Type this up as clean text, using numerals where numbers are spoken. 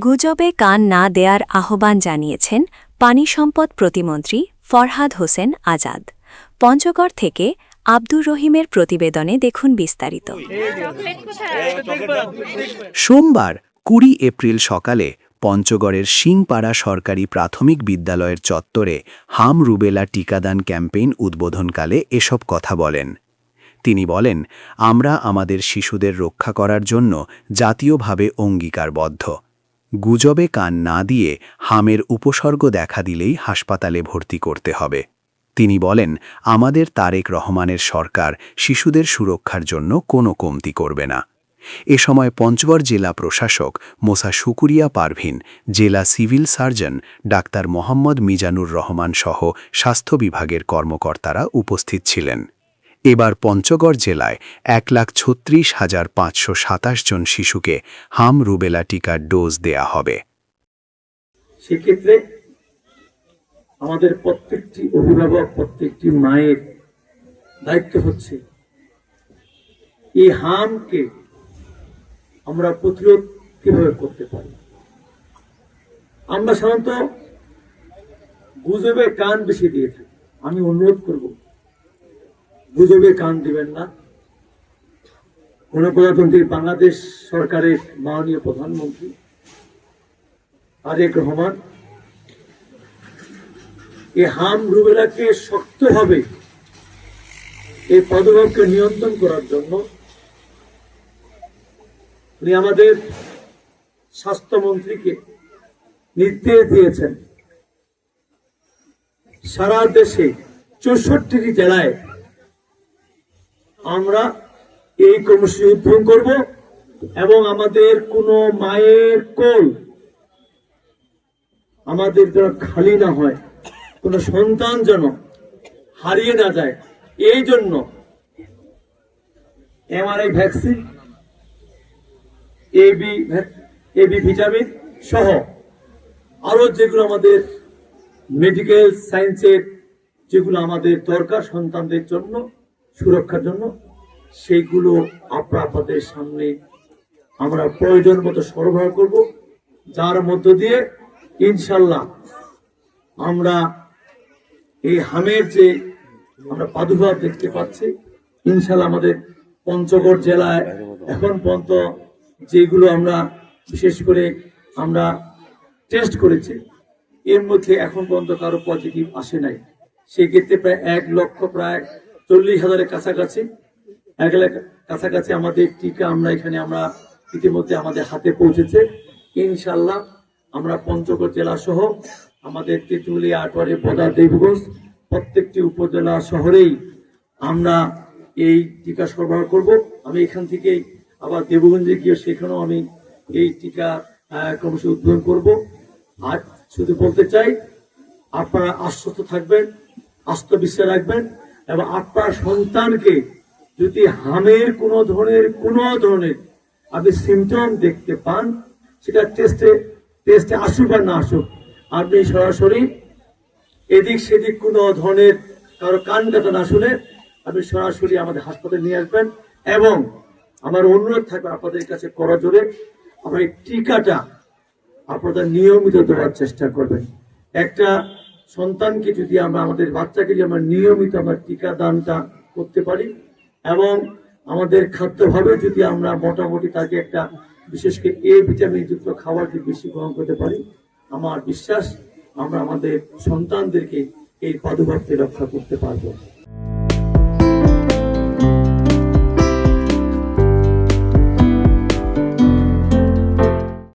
গুজবে কান না দেয়ার আহ্বান জানিয়েছেন পানি সম্পদ প্রতিমন্ত্রী ফরহাদ হোসেন আজাদ। পঞ্চগড় থেকে আব্দুর রহিমের প্রতিবেদনে দেখুন বিস্তারিত। সোমবার ২০ এপ্রিল সকালে পঞ্চগড়ের সিংপাড়া সরকারি প্রাথমিক বিদ্যালয়ের চত্বরে হাম রুবেলা টিকাদান ক্যাম্পেইন উদ্বোধনকালে এসব কথা বলেন। তিনি বলেন, আমরা আমাদের শিশুদের রক্ষা করার জন্য জাতীয়ভাবে অঙ্গীকারবদ্ধ। গুজবে কান না দিয়ে হামের উপসর্গ দেখা দিলেই হাসপাতালে ভর্তি করতে হবে। তিনি বলেন, আমাদের তারেক রহমানের সরকার শিশুদের সুরক্ষার জন্য কোনো কমতি করবে না। এ সময় পঞ্চগড় জেলা প্রশাসক মোসা শুকুরিয়া পারভিন, জেলা civil surgeon doctor Mohammad Mizanur Rahman সহ স্বাস্থ্য বিভাগের কর্মকর্তারা উপস্থিত ছিলেন। এবার পঞ্চগড় জেলায় ১,৩৬,৫২৭ জন শিশুকে হাম রুবেলা টিকার ডোজ দেয়া হবে। সেক্ষেত্রে আমাদের প্রত্যেকটি অভিভাবক, প্রত্যেকটি মায়ের দায়িত্ব হচ্ছে এই হামকে আমরা প্রতিরোধ কিভাবে করতে পারি। আমরা সাধারণত গুজবে কান বেশি দিয়ে থাকি। আমি অনুরোধ করব, গুজবে কান দিবেন না। গণপ্রজাতন্ত্রী বাংলাদেশ সরকারের মাননীয় প্রধানমন্ত্রী তারেক রহমান এই হাম রুবেলাকে শক্তভাবে এই প্রাদুর্ভাবকে নিয়ন্ত্রণ করার জন্য উনি আমাদের স্বাস্থ্যমন্ত্রীকে নির্দেশ দিয়েছেন সারা দেশে ৬৪টি জেলায় আমরা এই কর্মসূচি উদ্বোধন করব এবং আমাদের কোনো মায়ের কোল আমাদের যেন খালি না হয়, কোনো সন্তান যেন হারিয়ে না যায়, এই জন্য এমআরআই ভ্যাকসিন, এবি ভিটামিন সহ আরো যেগুলো আমাদের মেডিকেল সায়েন্সের যেগুলো আমাদের দরকার সন্তানদের জন্য সুরক্ষার জন্য, সেইগুলো আপনাদের সামনে আমরা প্রয়োজন মতো সরবরাহ করব, যার মধ্য দিয়ে ইনশাল্লাহ আমরা এই হামের যে আমরা প্রাদুর্ভাব দেখতে পাচ্ছি, ইনশাল্লাহ আমাদের পঞ্চগড় জেলায় এখন পর্যন্ত যেগুলো আমরা বিশেষ করে আমরা টেস্ট করেছি, এর মধ্যে এখন পর্যন্ত কারো পজিটিভ আসে নাই। সেই ক্ষেত্রে প্রায় ১,৪০,০০০ কাছাকাছি কাছাকাছি আমাদের টিকা আমরা ইতিমধ্যে আমাদের হাতে পৌঁছেছে। ইনশাল্লাহ আমরা পঞ্চগড় জেলা সহ আমাদের তেঁতুলিয়া, আটোয়ারি, বোদা, দেবগঞ্জ প্রত্যেকটি উপজেলা শহরেই আমরা এই টিকা সরবরাহ করব। আমি এখান থেকেই আবার দেবগঞ্জে গিয়ে সেখানেও আমি এই টিকা কর্মসূচি উদ্বোধন করব। আর শুধু বলতে চাই, আপনারা আশ্বস্ত থাকবেন, আত্মবিশ্বাস রাখবেন এবং আপনার সন্তানকে যদি হামের কোনো ধরনের আপনি সিমটম দেখতে পান, সেটা টেস্টে আসুক আর না আসুক, আপনি সরাসরি এদিক সেদিক কোনো ধরনের কারো কান ব্যথা না শুনে আপনি সরাসরি আমাদের হাসপাতালে নিয়ে আসবেন। এবং আমার অনুরোধ থাকবে আপনাদের কাছে করজোরে, আমরা এই টিকাটা আপনাদের নিয়মিত দেওয়ার চেষ্টা করবেন। একটা সন্তানকে যদি আমাদের বাচ্চাকে যদি আমরা নিয়মিত আমরা টিকা দানটা করতে পারি এবং আমাদের খাদ্যভাবে যদি আমরা মোটামুটি তাকে একটা বিশেষ করে এ ভিটামিন যুক্ত খাবার যদি বেশি গ্রহণ করতে পারি, আমার বিশ্বাস আমরা আমাদের সন্তানদেরকে এই প্রাদুর্ভাব থেকে রক্ষা করতে পারবো।